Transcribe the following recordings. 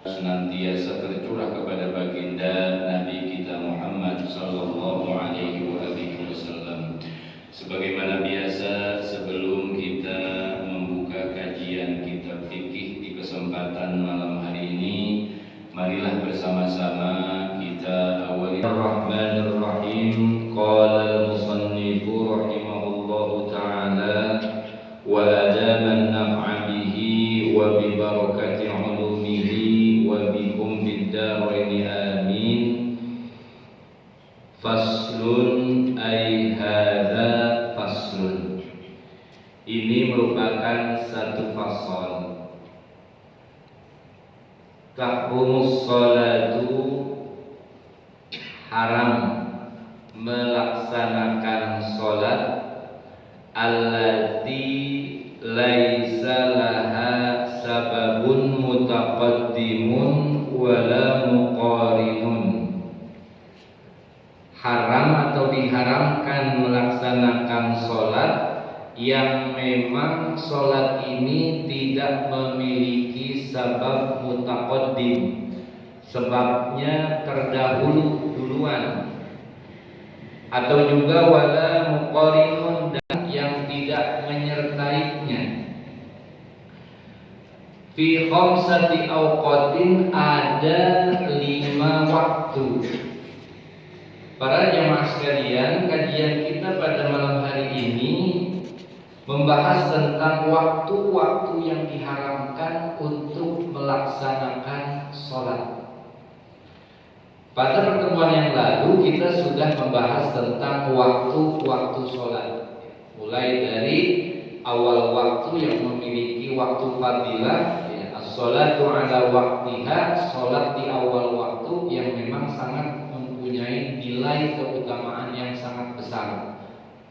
senantiasa tercurah kepada baginda Nabi kita Muhammad sallallahu alaihi wasallam. Sebagaimana biasa, sebelum kita membuka kajian kitab fikih di kesempatan malam hari ini, marilah bersama-sama kita awali Ar-Rahmanir-Rahim. Qala al-musannifu rahimahullahu ta'ala wa adaban naf'a bihi wa bi barakati ulumihi wa bikum bid-daraini amin. Faslun ay hadza faslun. Ini merupakan satu fasal. Tahrumus sholatu, haram melaksanakan sholat allati laisa laha sababun mutaqaddimun wala muqarinun. Haram atau diharamkan melaksanakan sholat yang memang sholat ini tidak memiliki sabab mutaqaddim, sebabnya terdahulu duluan, atau juga wala muqarinun, dan yang tidak menyertainya. Fi khamsati awqatin, ada 5 waktu. Para jemaah sekalian, kajian kita pada malam hari ini membahas tentang waktu-waktu yang diharamkan untuk melaksanakan sholat. Pada pertemuan yang lalu kita sudah membahas tentang waktu-waktu sholat, mulai dari awal waktu yang memiliki waktu fadilah, as-sholatu ala waktiha, sholat di awal waktu yang memang sangat mempunyai nilai keutamaan yang sangat besar.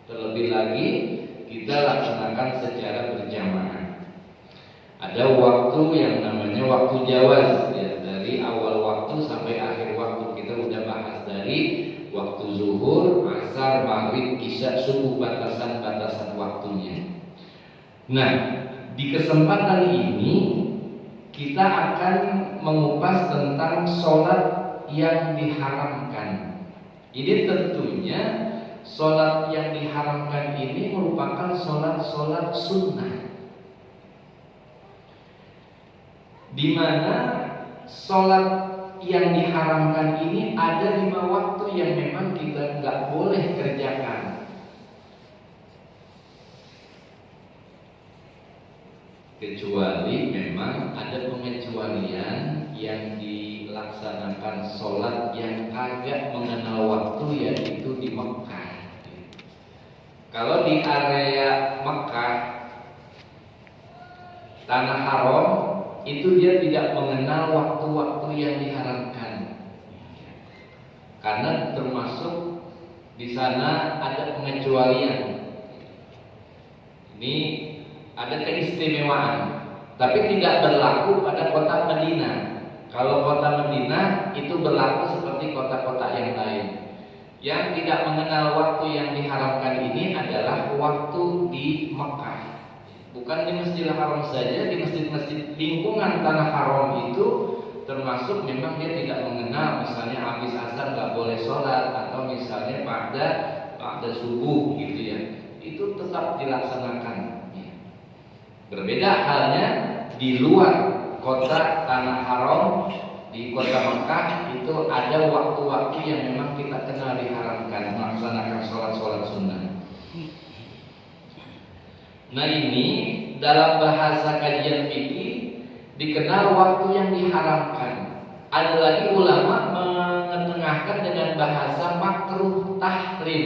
Terlebih lagi kita laksanakan secara berjamaah. Ada waktu yang namanya waktu jawaz, dari awal waktu sampai akhir waktu. Kita udah bahas dari waktu zuhur, asar, maghrib, isya, subuh, batasan-batasan waktunya. Nah, di kesempatan ini kita akan mengupas tentang sholat yang diharamkan. Ini tentunya sholat yang diharamkan ini merupakan sholat-sholat sunnah, di mana sholat yang diharamkan ini ada 5 waktu yang memang kita nggak boleh kerjakan, kecuali memang ada pengecualian yang dilaksanakan sholat yang agak mengenal waktu, yaitu di Mekah. Kalau di area Mekah, tanah haram, itu dia tidak mengenal waktu-waktu yang diharamkan, karena termasuk di sana ada pengecualian. Ini ada keistimewaan, tapi tidak berlaku pada kota Madinah. Kalau kota Madinah itu berlaku seperti kota-kota yang lain. Yang tidak mengenal waktu yang diharamkan ini adalah waktu di Mekah. Bukan di Masjidil Haram saja, di masjid-masjid lingkungan tanah haram itu termasuk memang dia tidak mengenal, misalnya habis asar nggak boleh sholat, atau misalnya pada subuh gitu ya, itu tetap dilaksanakan. Berbeda halnya di luar kota tanah haram, di kota Mekah itu ada waktu-waktu yang memang kita kenal diharamkan melaksanakan sholat-sholat sunnah. Nah, ini dalam bahasa kajian fikih dikenal waktu yang diharamkan. Ada lagi ulama mengetengahkan dengan bahasa makruh tahrim.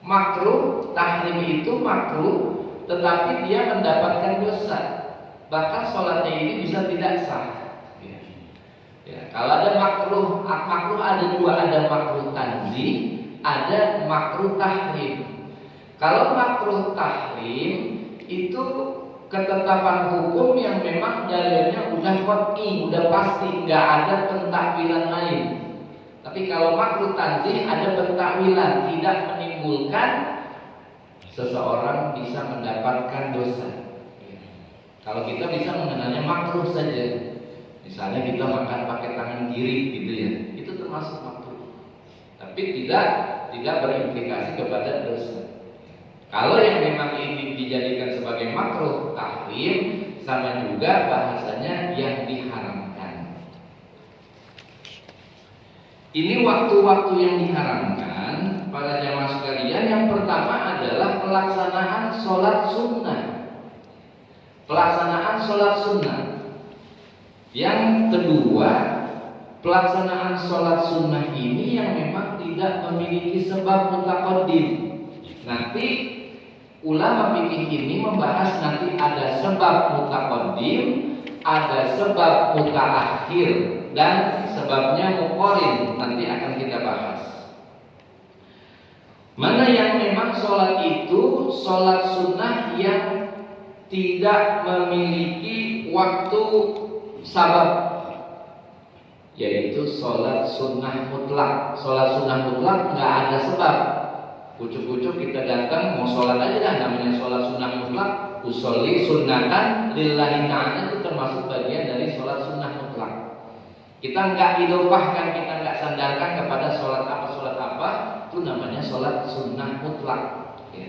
Makruh tahrim itu makruh, tetapi dia mendapatkan dosa. Bahkan sholatnya ini bisa tidak sah. Kalau ada makruh ada 2, ada makruh tanzih, ada makruh tahrim. Kalau makruh tahrim itu ketetapan hukum yang memang dalilnya udah qat'i, udah pasti, nggak ada pentakwilan lain. Tapi kalau makruh tanzih ada pentakwilan, tidak menimbulkan seseorang bisa mendapatkan dosa. Kalau kita bisa mengenalnya makruh saja. Misalnya kita makan pakai tangan kiri gitu ya, itu termasuk makruh. Tapi tidak berimplikasi kepada dosa. Kalau yang memang ini dijadikan sebagai makruh tahrim, sama juga bahasanya yang diharamkan. Ini waktu-waktu yang diharamkan para jamaah sekalian. Yang pertama adalah pelaksanaan sholat sunnah. Pelaksanaan sholat sunnah. Yang kedua, pelaksanaan sholat sunnah ini yang memang tidak memiliki sebab mutaqaddim. Nanti ulama fikih ini membahas nanti ada sebab mutaqaddim, ada sebab mutaakhir, dan sebabnya muqarin. Nanti akan kita bahas. Mana yang memang sholat itu sholat sunnah yang tidak memiliki waktu sabab, yaitu sholat sunnah mutlak. Sholat sunnah mutlak nggak ada sebab. Kucuk-kucuk kita datang mau sholat aja dah, namanya sholat sunnah mutlak. Usolli sunnatan lillahi ta'ala, itu termasuk bagian dari sholat sunnah mutlak. Kita nggak idofahkan, kita nggak sandarkan kepada sholat apa, itu namanya sholat sunnah mutlak. Ya.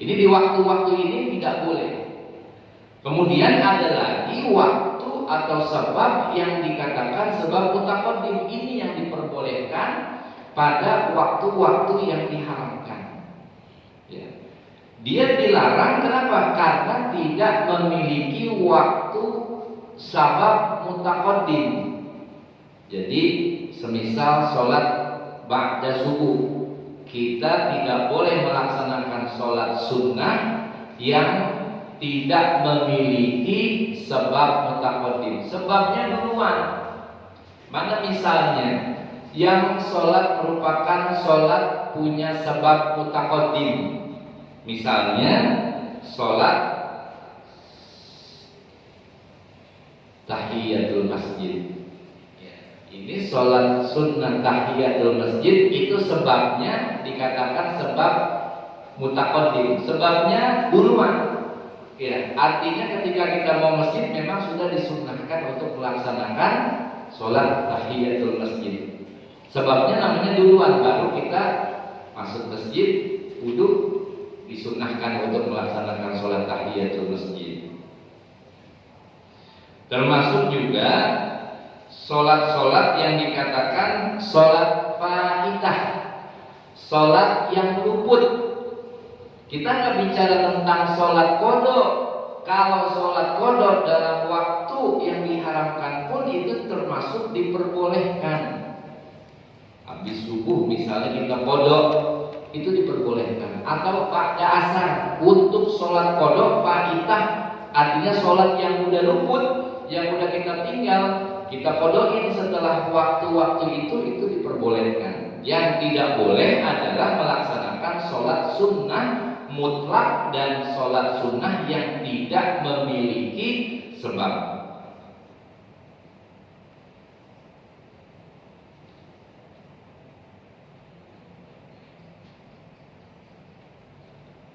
Ini di waktu-waktu ini tidak boleh. Kemudian ada lagi waktu atau sebab yang dikatakan sebab mutaqaddim. Ini yang diperbolehkan pada waktu-waktu yang diharamkan. Ya. Dia dilarang kenapa? Karena tidak memiliki waktu sabab mutaqaddim. Jadi semisal sholat ba'da subuh, kita tidak boleh melaksanakan sholat sunnah yang tidak memiliki sebab mutaqaddim. Sebabnya duluan. Mana misalnya yang sholat merupakan sholat punya sebab mutaqaddim. Misalnya sholat tahiyatul masjid. Ini sholat sunnah tahiyatul masjid, itu sebabnya dikatakan sebab mutaqaddim. Sebabnya duluan. Ya, artinya ketika kita mau masjid memang sudah disunnahkan untuk melaksanakan sholat tahiyatul masjid. Sebabnya namanya duluan, baru kita masuk masjid, wudu, disunnahkan untuk melaksanakan sholat tahiyatul masjid. Termasuk juga sholat-sholat yang dikatakan sholat faitah, sholat yang luput. Kita nggak bicara tentang sholat qadha. Kalau sholat qadha dalam waktu yang diharamkan pun itu termasuk diperbolehkan. Habis subuh misalnya kita qadha, itu diperbolehkan. Atau pada asar untuk sholat qadha faitah, artinya sholat yang udah luput, yang udah kita tinggal, kita qadhain setelah waktu-waktu itu diperbolehkan. Yang tidak boleh adalah melaksanakan sholat sunnah mutlak dan sholat sunnah yang tidak memiliki sebab.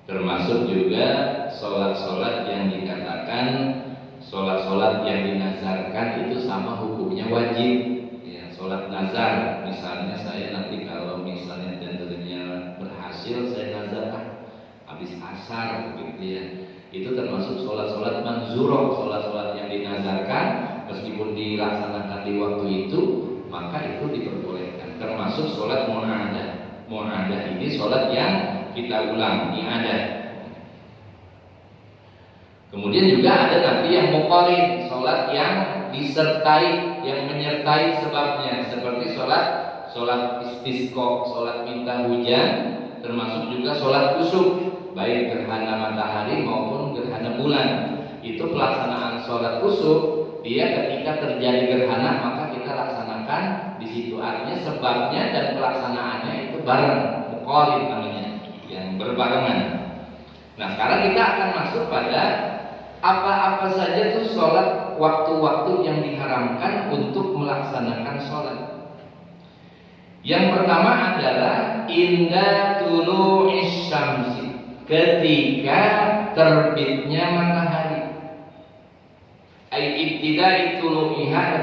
Termasuk juga sholat-sholat yang dikatakan sholat-sholat yang dinazarkan itu sama hukumnya wajib. Ya, sholat nazar, misalnya saya nanti kalau misalnya tendernya berhasil, saya nazar habis asar gitu ya. Itu termasuk sholat-sholat manzuroh, sholat-sholat yang dinazarkan, meskipun dilaksanakan di waktu itu, maka itu diperbolehkan. Termasuk sholat mu'adah. Mu'adah ini sholat yang kita ulang, i'adah. Kemudian juga ada nanti yang muqarin, sholat yang disertai, yang menyertai sebabnya, seperti sholat istisqa, sholat minta hujan, termasuk juga sholat kusuf, baik gerhana matahari maupun gerhana bulan. Itu pelaksanaan sholat kusuf, dia ketika terjadi gerhana maka kita laksanakan di situ. Artinya sebabnya dan pelaksanaannya itu bareng, muqarin namanya, yang berbarengan. Nah, sekarang kita akan masuk pada apa-apa saja tuh sholat waktu-waktu yang diharamkan untuk melaksanakan sholat. Yang pertama adalah inda tulu'is syamsi, ketika terbitnya matahari. Ai ibtida'i tulu'iha,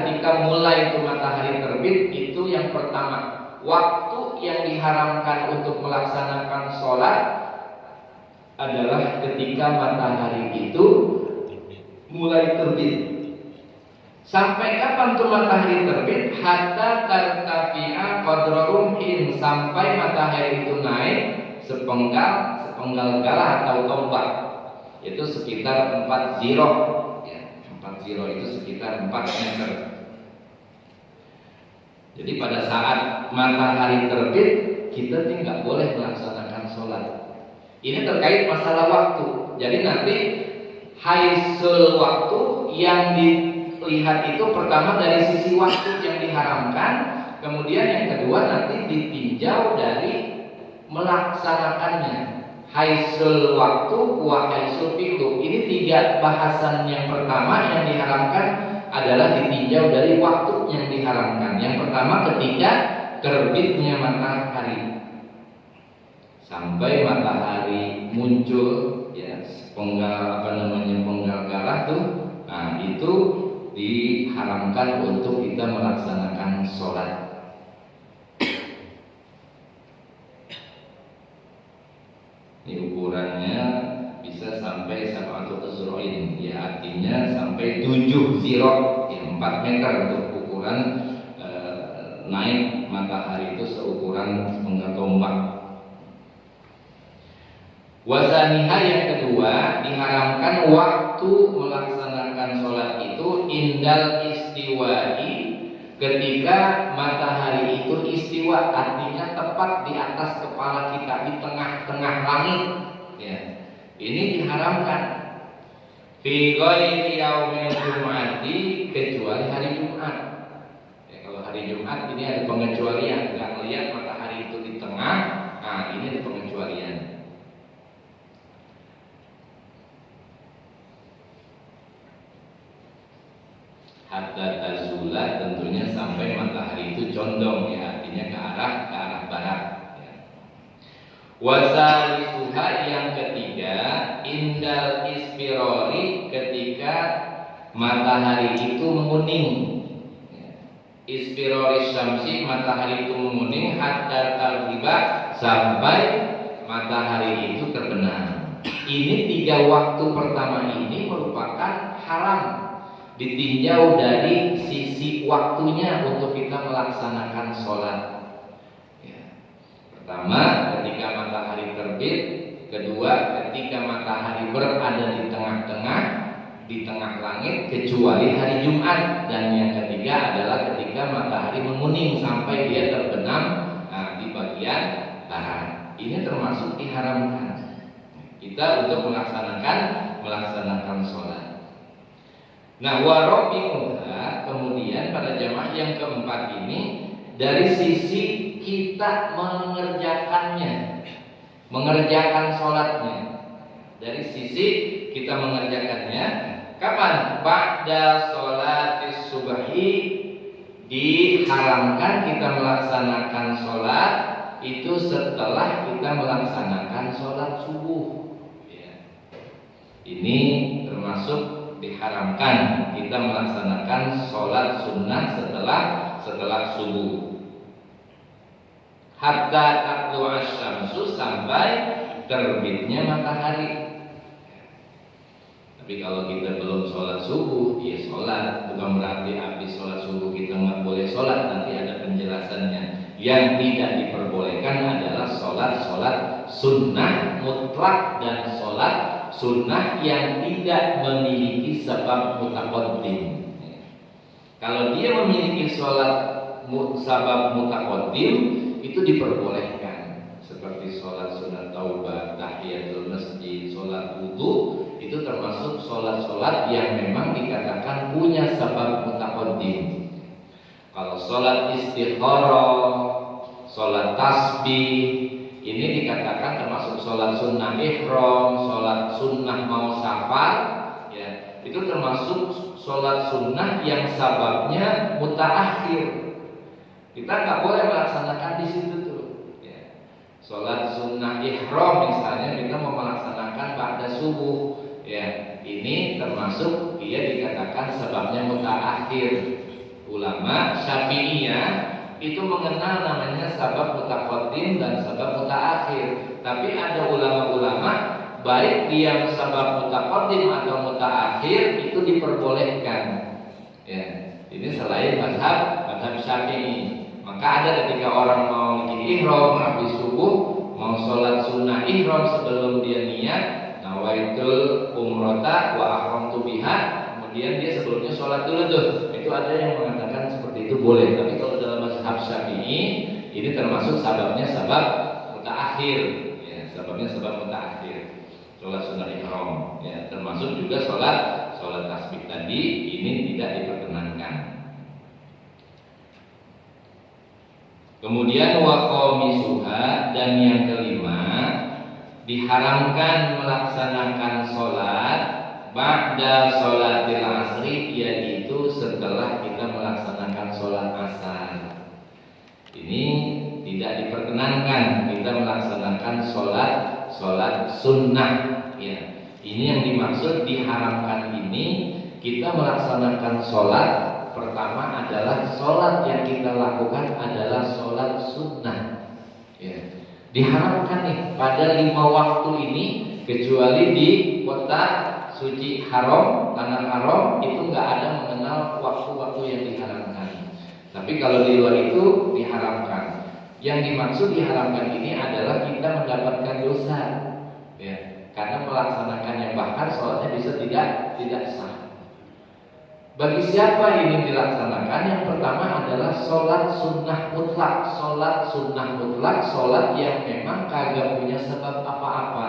mulai itu matahari terbit, itu yang pertama. Waktu yang diharamkan untuk melaksanakan sholat adalah ketika matahari itu mulai terbit. Sampai kapan tuh matahari terbit? Hatta tartafi'a qadra rumhin, sampai matahari itu naik sepenggal galah atau tombak. Itu sekitar 4 ziro. Ya, 4 ziro itu sekitar 4 meter. Jadi pada saat matahari terbit, kita tidak boleh melaksanakan sholat. Ini terkait masalah waktu. Jadi nanti haisul waktu yang dilihat itu pertama dari sisi waktu yang diharamkan, kemudian yang kedua nanti ditinjau dari melaksanakannya. Haisul waktu wa haisul fi'lu. Ini 3 bahasan yang pertama yang diharamkan adalah ditinjau dari waktu yang diharamkan. Yang pertama ketika terbitnya matahari sampai matahari muncul, ya, penggal galah tuh. Nah, itu diharamkan untuk kita melaksanakan sholat. Ini ukurannya bisa sampai sama atau tusroin, ya, artinya sampai 7 ziro, ya, 4 meter untuk ukuran naik matahari itu seukuran sepenggal tombak. Wasaniha yang kedua, diharamkan waktu melaksanakan sholat itu indal istiwa'i, ketika matahari itu istiwa, artinya tepat di atas kepala kita, di tengah-tengah langit, ya. Ini diharamkan fi ghairi yaumil jum'ati, kecuali hari Jumat. Ya, kalau hari Jumat ini ada pengecualian, nggak melihat matahari itu di tengah. Nah, ini ada pengecualian. Hatta tazula, tentunya sampai matahari itu condong, ya, artinya ke arah barat. Wasalisuha yang ketiga, indal ispirori, ketika matahari itu menguning. Ispirori syamsi, matahari itu menguning, hatta talriba, sampai matahari itu terbenam. Ini 3 waktu pertama ini merupakan haram, ditinjau dari sisi waktunya untuk kita melaksanakan sholat. Pertama, ketika matahari terbit. Kedua, ketika matahari berada di tengah langit, kecuali hari Jumat. Dan yang ketiga adalah ketika matahari menguning sampai dia terbenam, nah, di bagian barat. Ini termasuk diharamkan kita untuk melaksanakan sholat. Nah, warabi'uha, kemudian pada jamaah yang keempat ini, dari sisi kita mengerjakan sholatnya. Dari sisi kita mengerjakannya, kapan? Ba'da sholatis subhi, diharamkan kita melaksanakan sholat itu setelah kita melaksanakan sholat subuh. Ya. Ini termasuk diharamkan kita melaksanakan sholat sunnah setelah subuh. Hatta tatlu asyamsu, sampai terbitnya matahari. Tapi kalau kita belum sholat subuh, ya sholat, bukan berarti habis sholat subuh kita nggak boleh sholat. Nanti ada penjelasannya. Yang tidak diperbolehkan adalah sholat sunnah mutlak dan sholat sunnah yang tidak memiliki sebab mutaqaddim. Kalau dia memiliki sholat sabab mutaqaddim, itu diperbolehkan, seperti sholat sunat taubah, tahiyatul masjid, sholat wudu. Itu termasuk sholat yang memang dikatakan punya sebab mutaqaddim. Kalau sholat istikharah, sholat tasbih, ini dikatakan termasuk sholat sunnah ihram, sholat sunnah mau safar, ya, itu termasuk sholat sunnah yang sababnya mutaakhir. Kita nggak boleh melaksanakan di situ tuh. Ya. Sholat sunnah ihram misalnya kita mau melaksanakan ba'da subuh, ya, ini termasuk dia dikatakan sebabnya mutaakhir. ulama Syafi'iyah itu mengenal namanya sabab mutaqaddim dan sabab mutaakhir. Tapi ada ulama-ulama baik dia sabab mutaqaddim atau mutaakhir itu diperbolehkan. Ya, ini selain mazhab Syafi'i. Maka ada ketika orang mau ihram habis subuh, mau sholat sunnah ihram sebelum dia niat nawaitul umrata wa ahramtu biha, kemudian dia sebelumnya sholat dulu tuh. Itu ada yang mengatakan seperti itu boleh. Tapi kalau dalam mazhab Syafi'i ini termasuk sababnya sabab mutaakhir. Ya, sababnya sabab mutaakhir. Sholat sunnah ihram. Ya, termasuk juga sholat tasbih tadi ini tidak diperkenankan. Kemudian wa qamisuha, dan yang kelima diharamkan melaksanakan sholat ba'da sholatil asri, yaitu setelah kita melaksanakan sholat asar. Ini tidak diperkenankan kita melaksanakan sholat sunnah. Ya, ini yang dimaksud diharamkan ini, kita melaksanakan sholat pertama adalah sholat yang kita lakukan adalah sholat sunnah. Ya. Diharamkan nih pada 5 waktu ini, kecuali di kota suci haram, tanah haram itu nggak ada mengenal waktu-waktu yang diharamkan. Tapi kalau di luar itu diharamkan. Yang dimaksud diharamkan ini adalah kita mendapatkan dosa. Ya. Karena melaksanakannya, bahkan sholatnya bisa tidak sah. Bagi siapa ini dilaksanakan? Yang pertama adalah sholat sunnah mutlak. Sholat sunnah mutlak, sholat yang memang kagak punya sebab apa-apa.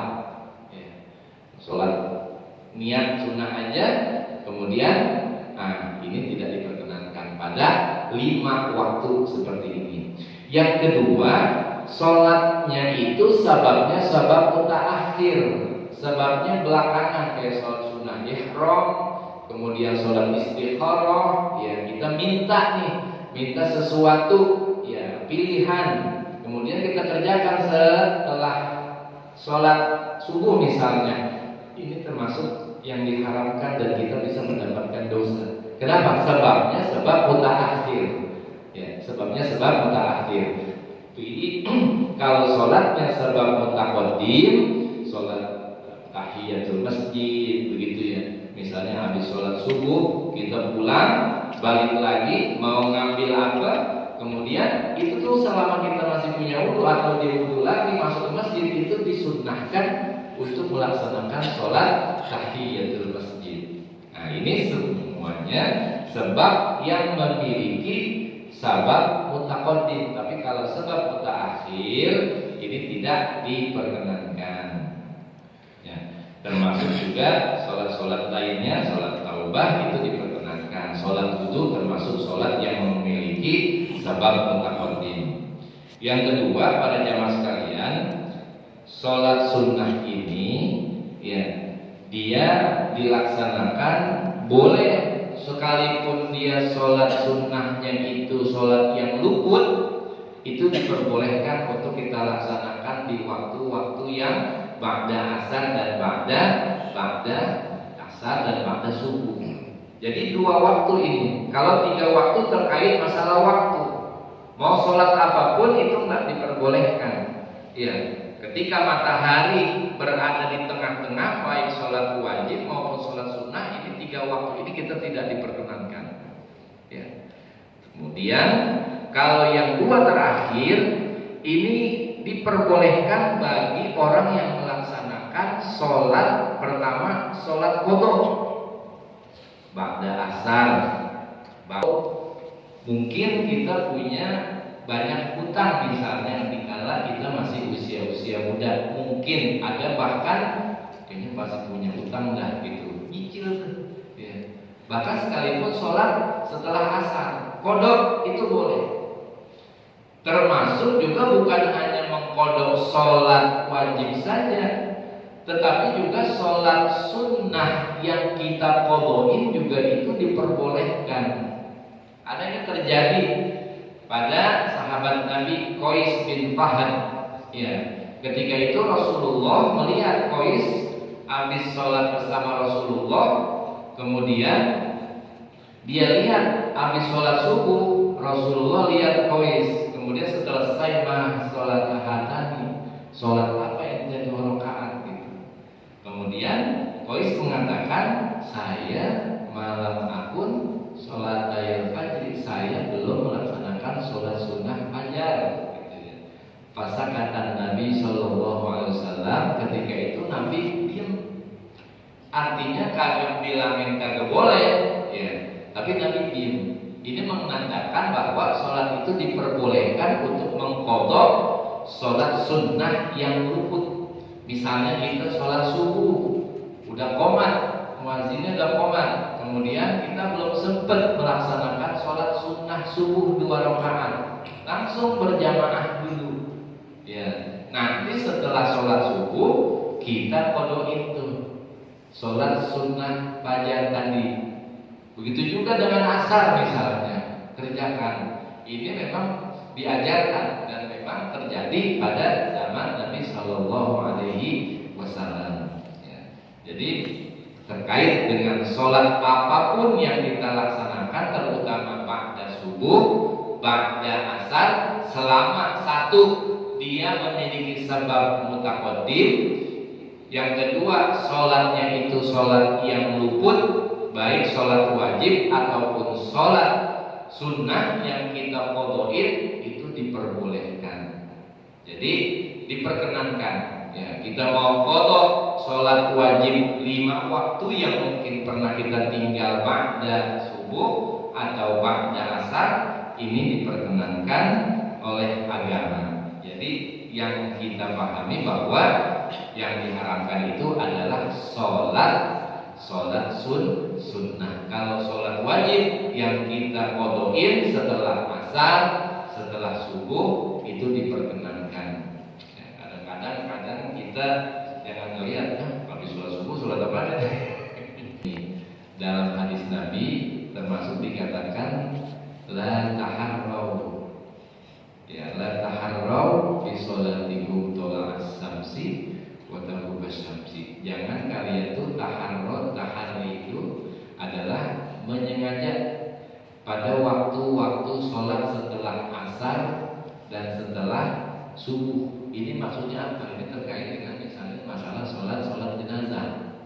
Ya. Sholat niat sunnah aja, kemudian ini tidak diperkenankan pada 5 waktu seperti ini. Yang kedua, sholatnya itu sebabnya sebab mutaakhir, sebabnya belakangan, kayak sholat sunnah ihram, kemudian sholat istikharah, ya kita minta sesuatu, ya pilihan, kemudian kita kerjakan setelah sholat subuh misalnya. Ini termasuk yang diharamkan dan kita bisa mendapatkan dosa. Kenapa? Sebabnya sebab mutaakhir. Ya, sebabnya sebab mutaakhir. Jadi kalau sholatnya sebab mutaqaddim, sholat tahiyatul masjid begitu ya. Misalnya habis sholat subuh kita pulang, balik lagi mau ngambil apa, kemudian itu tuh selama kita masih punya wudu atau dia wudu lagi masuk ke masjid, itu disunnahkan untuk melaksanakan sholat tahiyatul masjid. Nah ini semuanya sebab yang memiliki sabab mutaqaddim. Tapi kalau sebab mutaakhir ini tidak diperkenankan. Termasuk juga sholat-sholat lainnya, sholat taubah itu diperkenankan. Sholat wudu termasuk sholat yang memiliki sebab mutaqaddim. Yang kedua, pada jamaah sekalian, sholat sunnah ini ya dia dilaksanakan boleh sekalipun dia sholat sunnahnya itu sholat yang luput, itu diperbolehkan untuk kita laksanakan di waktu-waktu yang ba'da asar dan ba'da asar dan ba'da subuh. Jadi 2 waktu ini. Kalau 3 waktu terkait masalah waktu, mau sholat apapun itu nggak diperbolehkan. Ya, ketika matahari berada di tengah-tengah, baik sholat wajib maupun sholat sunnah, ini 3 waktu ini kita tidak diperkenankan. Ya. Kemudian kalau yang 2 terakhir ini diperbolehkan bagi orang yang melaksanakan sholat pertama, sholat qadha ba'da asar. Mungkin kita punya banyak hutang misalnya dikala kita masih usia muda, mungkin ada bahkan kayaknya pasti punya hutang dah gitu, nyicil tuh. Ya. Bahkan sekalipun sholat setelah asar, qadha itu boleh. Termasuk juga bukan hanya mengqadha sholat wajib saja, tetapi juga sholat sunnah yang kita qadhain juga itu diperbolehkan. Ada yang terjadi pada sahabat Nabi Qais bin Fahad. Ya, ketika itu Rasulullah melihat Qais habis sholat bersama Rasulullah, kemudian Dia lihat habis sholat subuh, Rasulullah lihat Qais. Kemudian setelah selesai sholat ahadani, sholat apa yang jadi 2 rakaat gitu. Kemudian Qais mengatakan, saya malam akun sholat layl fajr, saya belum melaksanakan sholat sunnah fajar. Gitu. Pasal kata Nabi Shallallahu Alaihi Wasallam, ketika itu Nabi diam. Artinya kagak bilangin kagak boleh, ya. Tapi Nabi diam. Ini menandakan bahwa sholat itu diperbolehkan untuk mengqadha sholat sunnah yang luput. Misalnya kita sholat subuh, udah qomat, muazzinnya udah qomat, kemudian kita belum sempat melaksanakan sholat sunnah subuh 2 rakaat, langsung berjamaah dulu. Ya, nanti setelah sholat subuh kita qadhain tuh sholat sunnah fajar tadi. Begitu juga dengan asar misalnya, kerjakan. Ini memang diajarkan dan memang terjadi pada zaman Nabi Shallallahu Alaihi Wasallam. Ya. Jadi terkait dengan sholat apapun yang kita laksanakan, terutama ba'da subuh, ba'da asar, selama satu dia memiliki sebab mutaqaddim, yang kedua sholatnya itu sholat yang luput, baik sholat wajib ataupun sholat sunnah yang kita qadhain, itu diperbolehkan. Jadi diperkenankan. Ya, kita mau qadha sholat wajib 5 waktu yang mungkin pernah kita tinggal ba'da subuh atau ba'da asar, ini diperkenankan oleh agama. Jadi yang kita pahami bahwa yang diharamkan itu adalah sholat sunnah. Kalau sholat wajib yang kita qadhain setelah asar, setelah subuh, itu diperkenankan. Ya, kadang-kadang kita jangan melihat, habis sholat subuh sholat apa aja. Dalam hadis Nabi termasuk dikatakan la taharrau, ya, la taharrau fi sholatikum tola'as samsi wa taghrubas syamsi. Jangan kalian tuh taharrau, tahari itu adalah menyengaja pada waktu-waktu sholat setelah asar dan setelah subuh. Ini maksudnya apa? Ini terkait dengan misalnya masalah sholat jenazah.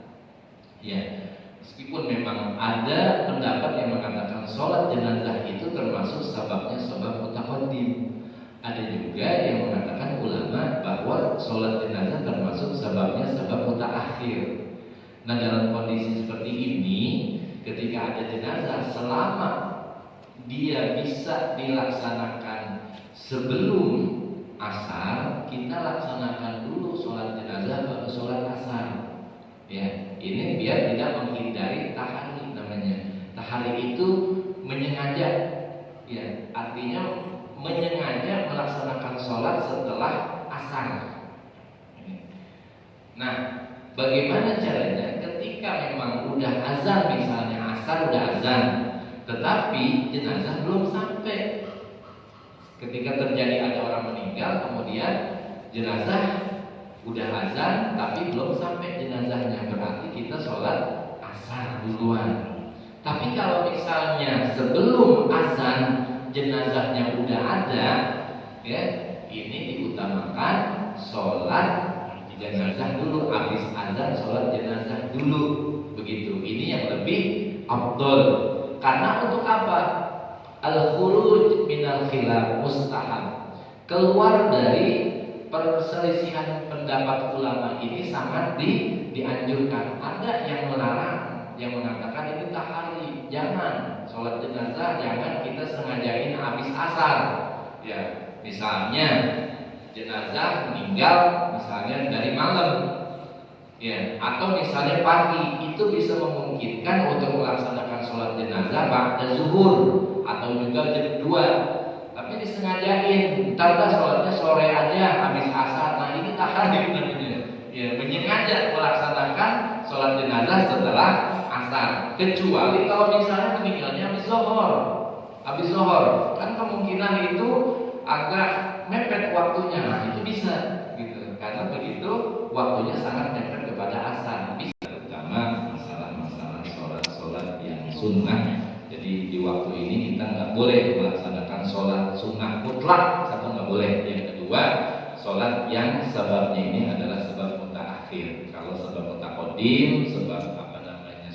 Ya, meskipun memang ada pendapat yang mengatakan sholat jenazah itu termasuk sebabnya sebab mutaqaddim. Ada juga yang mengatakan ulama bahwa sholat jenazah termasuk sebabnya sebab mutaakhir. Nah, dalam kondisi seperti ini, ketika ada jenazah, selama dia bisa dilaksanakan sebelum asar, kita laksanakan dulu sholat jenazah baru sholat asar. Ya, ini biar tidak menghindari tahari namanya. Tahari itu menyengaja, ya, artinya menyengaja melaksanakan sholat setelah asar. Nah, bagaimana caranya ketika memang udah azan, misalnya asar udah azan, tetapi jenazah belum sampai. Ketika terjadi ada orang meninggal, kemudian jenazah udah azan tapi belum sampai jenazahnya, berarti kita sholat asar duluan. Tapi kalau misalnya sebelum azan jenazahnya udah ada, ya, ini diutamakan sholat jenazah dulu, habis azan sholat jenazah dulu, begitu. Ini yang lebih afdol. Karena untuk apa? Al-khuruj minal khilaf mustahab. Keluar dari perselisihan pendapat ulama ini sangat dianjurkan. Ada yang melarang, yang mengatakan ini tahari, jangan sholat jenazah, jangan kita sengajain habis asar. Ya, misalnya jenazah meninggal misalnya dari malam, ya, atau misalnya pagi, itu bisa memungkinkan untuk melaksanakan sholat jenazah ba'da zuhur atau juga jam 2. Tapi disengajain, ntar sholatnya sore aja habis asar. Nah, ini tahari namanya. Ya, menyengaja melaksanakan sholat jenazah setelah asar. Kecuali kalau misalnya meninggalnya habis zuhur, kan kemungkinan itu agak mepet waktunya. Nah, itu bisa, gitu. Karena begitu waktunya sangat mepet kepada asar. Bisa, terutama masalah-masalah sholat yang sunnah. Jadi boleh melaksanakan sholat sunnah mutlak, satu nggak boleh. Yang kedua, sholat yang sebabnya ini adalah sebab mutaakhir. Kalau sebab mutaqaddim, sebab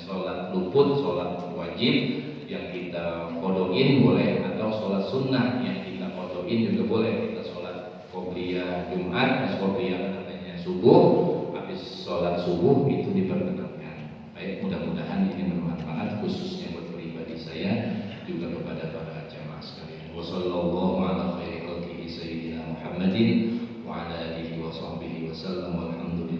sholat luput, sholat wajib yang kita kodoin boleh, atau sholat sunnah yang kita kodoin juga boleh. Kita sholat qobliyah Jumat, qobliyah subuh, habis sholat subuh itu diperkenankan. Baik, mudah-mudahan ini bermanfaat khususnya buat pribadi saya juga kepada para jamaah sekalian. Wassallallahu ala khairi khalqihi sayyidina Muhammadin wa ala alihi wa sahbihi wasallam walhamdulillah.